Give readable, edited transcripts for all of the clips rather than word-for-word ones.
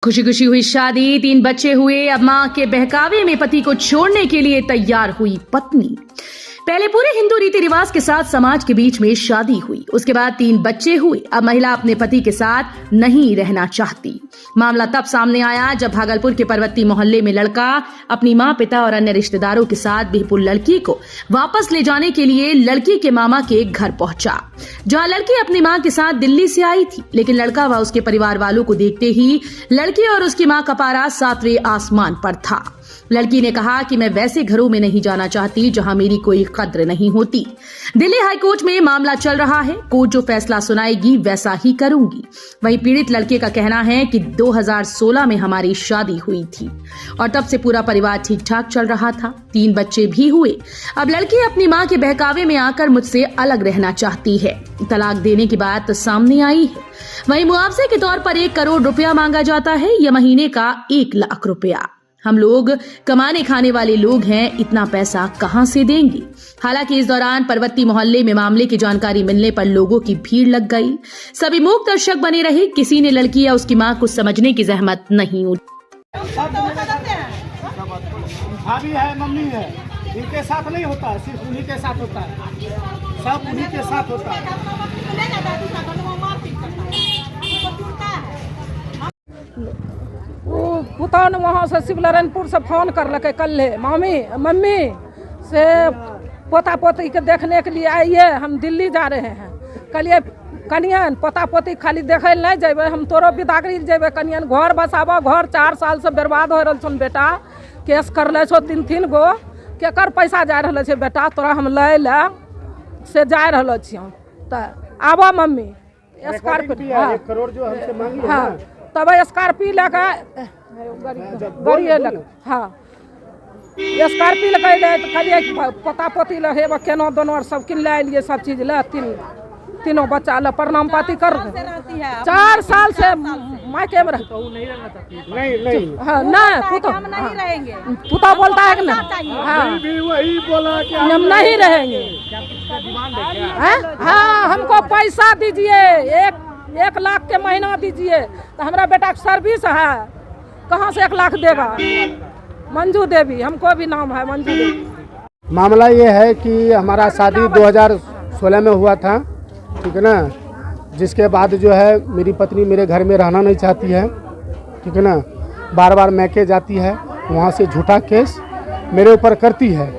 खुशी खुशी हुई शादी, 3 बच्चे हुए। अब मां के बहकावे में पति को छोड़ने के लिए तैयार हुई पत्नी। पहले पूरे हिंदू रीति रिवाज के साथ समाज के बीच में शादी हुई, उसके बाद 3 बच्चे हुए। अब महिला अपने पति के साथ नहीं रहना चाहती। मामला तब सामने आया जब भागलपुर के पर्वती मोहल्ले में लड़का अपनी मां, पिता और अन्य रिश्तेदारों के साथ बिहपुर लड़की को वापस ले जाने के लिए लड़की के मामा के घर पहुंचा, जहां लड़की अपनी मां के साथ दिल्ली से आई थी। लेकिन लड़का व उसके परिवार वालों को देखते ही लड़की और उसकी मां का पारा 7वें आसमान पर था। लड़की ने कहा कि मैं वैसे घरों में नहीं जाना चाहती जहां मेरी कोई कद्र नहीं होती। दिल्ली हाईकोर्ट में मामला चल रहा है, कोर्ट जो फैसला सुनाएगी वैसा ही करूंगी। वहीं पीड़ित लड़के का कहना है कि 2016 में हमारी शादी हुई थी और तब से पूरा परिवार ठीक ठाक चल रहा था, 3 बच्चे भी हुए। अब लड़की अपनी मां के बहकावे में आकर मुझसे अलग रहना चाहती है। तलाक देने की बात सामने आई है। वहीं मुआवजे के तौर पर 1 करोड़ रुपया मांगा जाता है या महीने का 1 लाख रुपया। हम लोग कमाने खाने वाले लोग हैं, इतना पैसा कहां से देंगे। हालांकि इस दौरान पर्वती मोहल्ले में मामले की जानकारी मिलने पर लोगों की भीड़ लग गई। सभी मूक दर्शक बने रहे, किसी ने लड़की या उसकी मां को समझने की जहमत नहीं उठाई। भाभी है, मम्मी है, इनके साथ नहीं होता है, सिर्फ उन्हीं के साथ होता है, सब उन्हीं के साथ होता है। पुता ने वहाँ से शिवनारायणपुर से फोन कर लगे कल, मम्मी से पोता पोती के देखने के लिए आइए, हम दिल्ली जा रहे हैं। कलिए कनियन पोता पोती खाली देखे नहीं जेबे, हम तोरो बिदागरी जेबे। कनियन घर बसाबो, घर 4 साल से बर्बाद हो रहा बेटा, केस कर ले छो 3 गो, केकर पैसा जा रहा है बेटा, तोरा हम ले से जा रहा छियो। तो आबो मम्मी स्कॉर्पियो 1 करोड़ जो हमसे मांगी है, हाँ, तब स्कॉर्पियो लगा गाड़ी लगा, हाँ स्कॉर्पियो लगे तो कलिए पोता पोती लगे केनो दोनों और सब किन ले लिए, सब चीज ले, तीनों बच्चा ले प्रणाम पाती कर 4 साल से मायके में नहीं हाँ नहीं पुता बोलता है कि ना, हाँ वही बोला कि हम नहीं रहेंगे। हाँ हमको पैसा दीजिए, 1 लाख के महीना दीजिए। तो हमारा बेटा का सर्विस है, कहाँ से 1 लाख देगा। मंजू देवी हमको भी नाम है, मंजू देवी। मामला ये है कि हमारा शादी 2016 में हुआ था, ठीक है ना। जिसके बाद जो है मेरी पत्नी मेरे घर में रहना नहीं चाहती है, ठीक है ना। बार बार मैके जाती है, वहाँ से झूठा केस मेरे ऊपर करती है,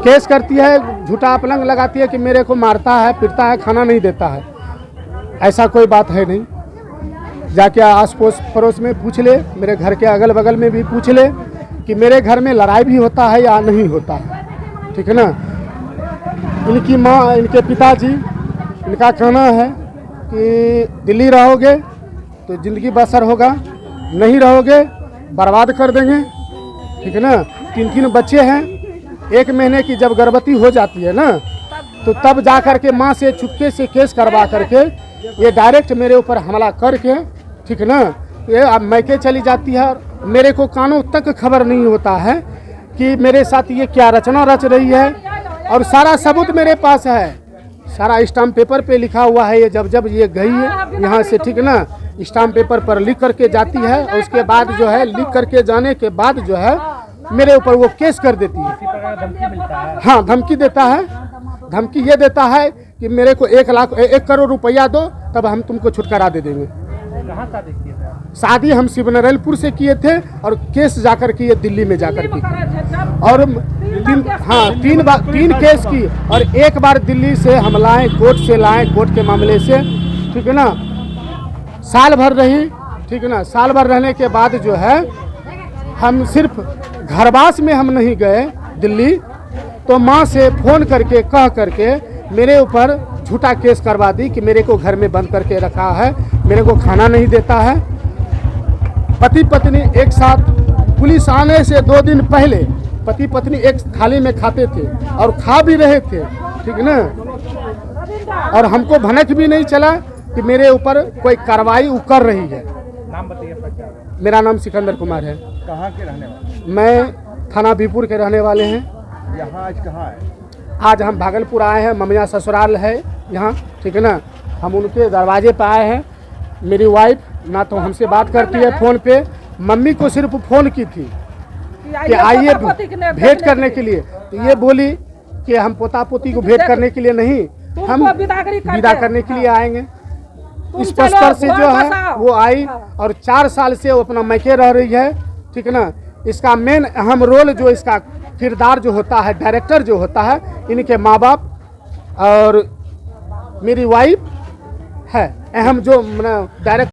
केस करती है, झूठा अपलंग लगाती है कि मेरे को मारता है, पीटता है, खाना नहीं देता है। ऐसा कोई बात है नहीं। जाके आस पड़ोस में पूछ ले, मेरे घर के अगल बगल में भी पूछ ले कि मेरे घर में लड़ाई भी होता है या नहीं होता है, ठीक है ना। इनकी माँ, इनके पिताजी, इनका कहना है कि दिल्ली रहोगे तो ज़िंदगी बसर होगा, नहीं रहोगे बर्बाद कर देंगे, ठीक है ना। 3 बच्चे हैं। 1 महीने की जब गर्भवती हो जाती है ना, तो तब जा कर के माँ से चुपके से केस करवा करके ये डायरेक्ट मेरे ऊपर हमला करके, ठीक है ना, ये अब मैके चली जाती है। और मेरे को कानों तक खबर नहीं होता है कि मेरे साथ ये क्या रचना रच रही है। और सारा सबूत मेरे पास है, सारा स्टाम्प पेपर पे लिखा हुआ है। ये जब ये गई है यहाँ से, ठीक है ना, स्टाम्प पेपर पर लिख करके जाती है और उसके बाद जो है लिख करके जाने के बाद जो है मेरे ऊपर वो केस कर देती है। हाँ धमकी देता है, धमकी ये देता है कि मेरे को 1 करोड़ रुपया दो, तब हम तुमको छुटकारा दे देंगे। कहाँ शादी किए थे? शादी हम शिवनारायणपुर से किए थे और केस जाकर के ये दिल्ली में जाकर के, और 3 केस की। और 1 बार दिल्ली से हम लाए, कोर्ट से लाए, कोर्ट के मामले से, ठीक है ना। साल भर रही, ठीक है ना। साल भर रहने के बाद जो है हम सिर्फ घरवास में हम नहीं गए दिल्ली, तो माँ से फ़ोन करके कह करके मेरे ऊपर झूठा केस करवा दी कि मेरे को घर में बंद करके रखा है, मेरे को खाना नहीं देता है। पति पत्नी एक साथ, पुलिस आने से 2 दिन पहले पति पत्नी एक थाली में खाते थे और खा भी रहे थे, ठीक है ना। और हमको भनक भी नहीं चला कि मेरे ऊपर कोई कार्रवाई वो कर रही है। नाम बताइए। मेरा नाम सिकंदर कुमार है। कहाँ के रहने वाले? मैं थाना बिहपुर के रहने वाले हैं। यहाँ आज कहाँ है? आज हम भागलपुर आए हैं, ममिया ससुराल है यहाँ, ठीक है ना। हम उनके दरवाजे पर आए हैं। मेरी वाइफ, ना तो हमसे बात करती है फ़ोन पे। मम्मी को सिर्फ फ़ोन की थी कि आइए पोता-पोती के लिए भेंट करने के लिए, तो ये बोली कि हम पोता पोती को भेंट करने के लिए नहीं, हम विदा करने के लिए आएंगे। इस पथ पर से जो है वो आई और 4 साल से वो अपना मैके रह रही है, ठीक ना। इसका मेन अहम रोल जो इसका किरदार जो होता है, डायरेक्टर जो होता है, इनके माँ बाप और मेरी वाइफ है अहम जो डायरेक्टर।